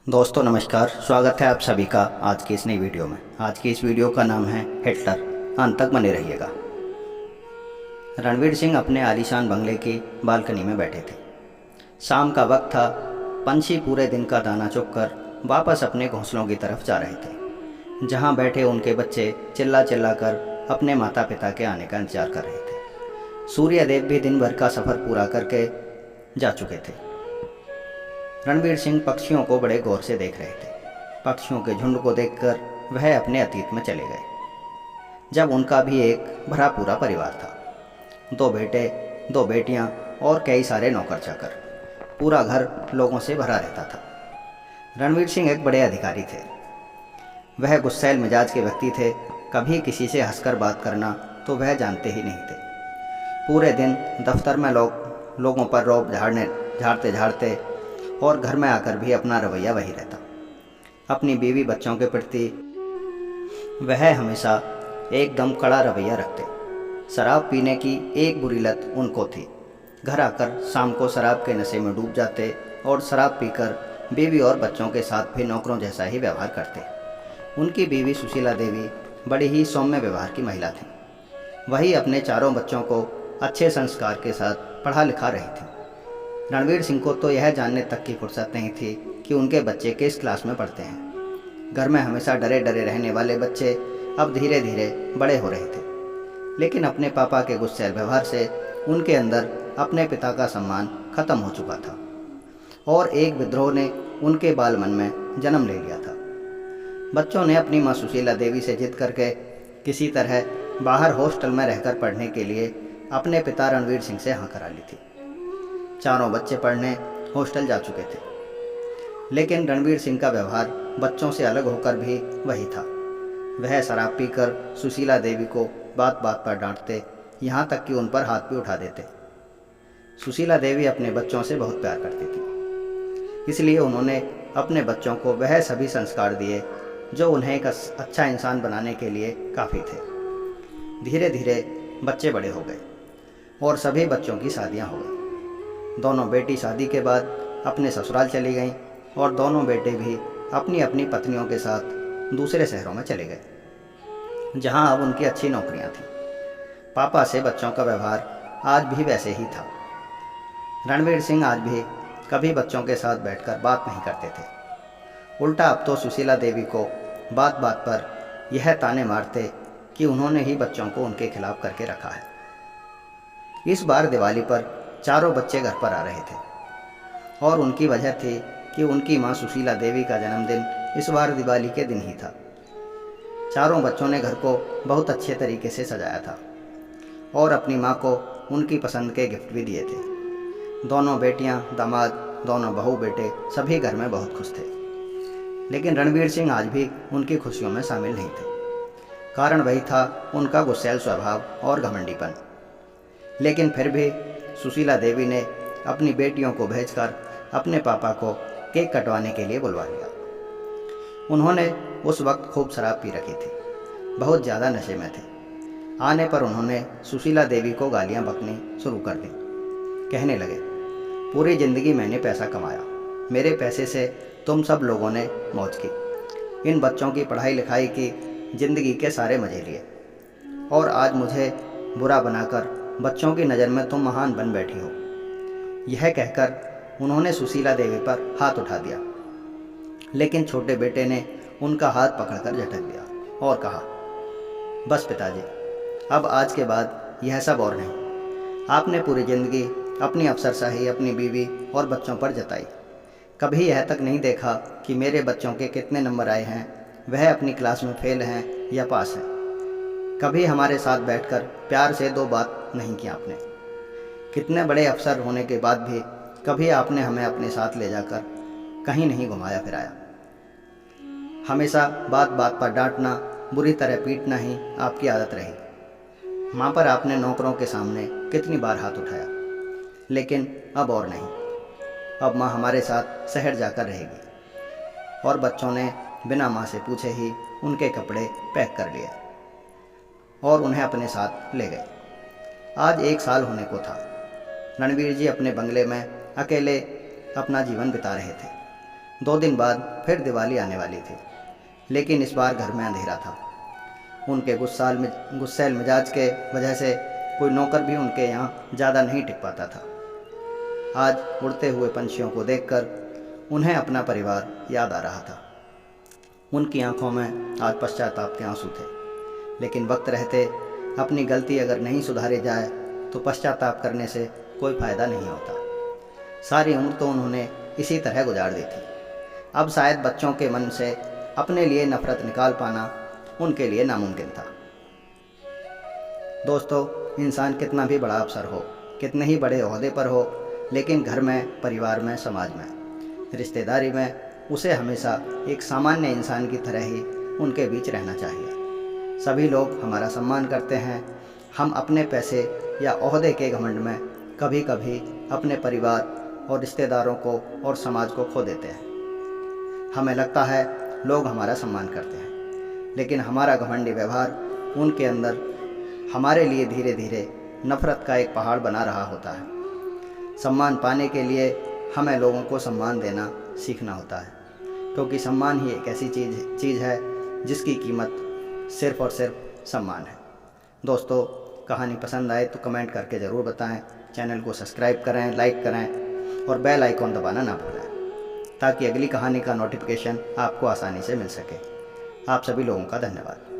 दोस्तों नमस्कार, स्वागत है आप सभी का आज की इस नई वीडियो में। आज की इस वीडियो का नाम है हिटलर। अंत तक बने रहिएगा। रणवीर सिंह अपने आलीशान बंगले की बालकनी में बैठे थे। शाम का वक्त था। पंछी पूरे दिन का दाना चुगकर वापस अपने घोंसलों की तरफ जा रहे थे, जहां बैठे उनके बच्चे चिल्ला चिल्ला कर अपने माता पिता के आने का इंतजार कर रहे थे। सूर्यदेव भी दिन भर का सफ़र पूरा करके जा चुके थे। रणवीर सिंह पक्षियों को बड़े गौर से देख रहे थे। पक्षियों के झुंड को देखकर वह अपने अतीत में चले गए, जब उनका भी एक भरा पूरा परिवार था। 2 बेटे, 2 बेटियां और कई सारे नौकर चाकर। पूरा घर लोगों से भरा रहता था। रणवीर सिंह एक बड़े अधिकारी थे। वह गुस्सैल मिजाज के व्यक्ति थे। कभी किसी से हंसकर बात करना तो वह जानते ही नहीं थे। पूरे दिन दफ्तर में लोगों पर रौब झाड़ते झाड़ते और घर में आकर भी अपना रवैया वही रहता। अपनी बीवी बच्चों के प्रति वह हमेशा एकदम कड़ा रवैया रखते। शराब पीने की एक बुरी लत उनको थी। घर आकर शाम को शराब के नशे में डूब जाते और शराब पीकर बीवी और बच्चों के साथ भी नौकरों जैसा ही व्यवहार करते। उनकी बीवी सुशीला देवी बड़ी ही सौम्य व्यवहार की महिला थी। वही अपने चारों बच्चों को अच्छे संस्कार के साथ पढ़ा लिखा रही थी। रणवीर सिंह को तो यह जानने तक की फुर्सत नहीं थी कि उनके बच्चे किस क्लास में पढ़ते हैं। घर में हमेशा डरे डरे रहने वाले बच्चे अब धीरे धीरे बड़े हो रहे थे, लेकिन अपने पापा के गुस्सैल व्यवहार से उनके अंदर अपने पिता का सम्मान खत्म हो चुका था और एक विद्रोह ने उनके बाल मन में जन्म ले लिया था। बच्चों ने अपनी माँ सुशीला देवी से जिद करके किसी तरह बाहर हॉस्टल में रहकर पढ़ने के लिए अपने पिता रणवीर सिंह से हाँ करा ली थी। चारों बच्चे पढ़ने हॉस्टल जा चुके थे, लेकिन रणवीर सिंह का व्यवहार बच्चों से अलग होकर भी वही था। वह शराब पीकर सुशीला देवी को बात बात पर डांटते, यहाँ तक कि उन पर हाथ भी उठा देते। सुशीला देवी अपने बच्चों से बहुत प्यार करती थी, इसलिए उन्होंने अपने बच्चों को वह सभी संस्कार दिए जो उन्हें एक अच्छा इंसान बनाने के लिए काफ़ी थे। धीरे धीरे बच्चे बड़े हो गए और सभी बच्चों की शादियाँ हो गई। दोनों बेटी शादी के बाद अपने ससुराल चली गईं और दोनों बेटे भी अपनी अपनी पत्नियों के साथ दूसरे शहरों में चले गए, जहां अब उनकी अच्छी नौकरियां थीं। पापा से बच्चों का व्यवहार आज भी वैसे ही था। रणवीर सिंह आज भी कभी बच्चों के साथ बैठकर बात नहीं करते थे। उल्टा अब तो सुशीला देवी को बात बात पर यह ताने मारते कि उन्होंने ही बच्चों को उनके खिलाफ करके रखा है। इस बार दिवाली पर चारों बच्चे घर पर आ रहे थे और उनकी वजह थी कि उनकी मां सुशीला देवी का जन्मदिन इस बार दिवाली के दिन ही था। चारों बच्चों ने घर को बहुत अच्छे तरीके से सजाया था और अपनी मां को उनकी पसंद के गिफ्ट भी दिए थे। दोनों बेटियां, दामाद, दोनों बहू बेटे सभी घर में बहुत खुश थे, लेकिन रणवीर सिंह आज भी उनकी खुशियों में शामिल नहीं थे। कारण वही था उनका गुस्सैल स्वभाव और घमंडीपन। लेकिन फिर भी सुशीला देवी ने अपनी बेटियों को भेजकर अपने पापा को केक कटवाने के लिए बुलवा लिया। उन्होंने उस वक्त खूब शराब पी रखी थी, बहुत ज़्यादा नशे में थे। आने पर उन्होंने सुशीला देवी को गालियां बकनी शुरू कर दी। कहने लगे, पूरी ज़िंदगी मैंने पैसा कमाया, मेरे पैसे से तुम सब लोगों ने मौज की, इन बच्चों की पढ़ाई लिखाई की, ज़िंदगी के सारे मज़े लिए, और आज मुझे बुरा बनाकर बच्चों की नज़र में तुम महान बन बैठी हो। यह कहकर उन्होंने सुशीला देवी पर हाथ उठा दिया, लेकिन छोटे बेटे ने उनका हाथ पकड़कर झटक दिया और कहा, बस पिताजी, अब आज के बाद यह सब और नहीं। आपने पूरी ज़िंदगी अपनी अफसरशाही अपनी बीवी और बच्चों पर जताई। कभी यह तक नहीं देखा कि मेरे बच्चों के कितने नंबर आए हैं, वह अपनी क्लास में फेल हैं या पास हैं। कभी हमारे साथ बैठकर प्यार से 2 बात नहीं की आपने। कितने बड़े अफसर होने के बाद भी कभी आपने हमें अपने साथ ले जाकर कहीं नहीं घुमाया फिराया। हमेशा बात बात पर डांटना, बुरी तरह पीटना ही आपकी आदत रही। माँ पर आपने नौकरों के सामने कितनी बार हाथ उठाया, लेकिन अब और नहीं। अब माँ हमारे साथ शहर जाकर रहेगी। और बच्चों ने बिना माँ से पूछे ही उनके कपड़े पैक कर लिए और उन्हें अपने साथ ले गए। आज 1 साल होने को था। रणवीर जी अपने बंगले में अकेले अपना जीवन बिता रहे थे। 2 दिन बाद फिर दिवाली आने वाली थी, लेकिन इस बार घर में अंधेरा था। उनके गुस्सैल मिजाज के वजह से कोई नौकर भी उनके यहाँ ज़्यादा नहीं टिक पाता था। आज उड़ते हुए पंछियों को देखकर उन्हें अपना परिवार याद आ रहा था। उनकी आंखों में आज पश्चाताप के आंसू थे, लेकिन वक्त रहते अपनी गलती अगर नहीं सुधारी जाए तो पश्चाताप करने से कोई फ़ायदा नहीं होता। सारी उम्र तो उन्होंने इसी तरह गुजार दी थी। अब शायद बच्चों के मन से अपने लिए नफ़रत निकाल पाना उनके लिए नामुमकिन था। दोस्तों, इंसान कितना भी बड़ा अफसर हो, कितने ही बड़े ओहदे पर हो, लेकिन घर में, परिवार में, समाज में, रिश्तेदारी में उसे हमेशा एक सामान्य इंसान की तरह ही उनके बीच रहना चाहिए। सभी लोग हमारा सम्मान करते हैं। हम अपने पैसे या ओहदे के घमंड में कभी कभी अपने परिवार और रिश्तेदारों को और समाज को खो देते हैं। हमें लगता है लोग हमारा सम्मान करते हैं, लेकिन हमारा घमंडी व्यवहार उनके अंदर हमारे लिए धीरे धीरे नफ़रत का एक पहाड़ बना रहा होता है। सम्मान पाने के लिए हमें लोगों को सम्मान देना सीखना होता है, क्योंकि सम्मान ही एक ऐसी चीज़ है जिसकी कीमत सिर्फ़ और सिर्फ सम्मान है। दोस्तों, कहानी पसंद आए तो कमेंट करके ज़रूर बताएं। चैनल को सब्सक्राइब करें, लाइक करें और बेल आइकॉन दबाना ना भूलें, ताकि अगली कहानी का नोटिफिकेशन आपको आसानी से मिल सके। आप सभी लोगों का धन्यवाद।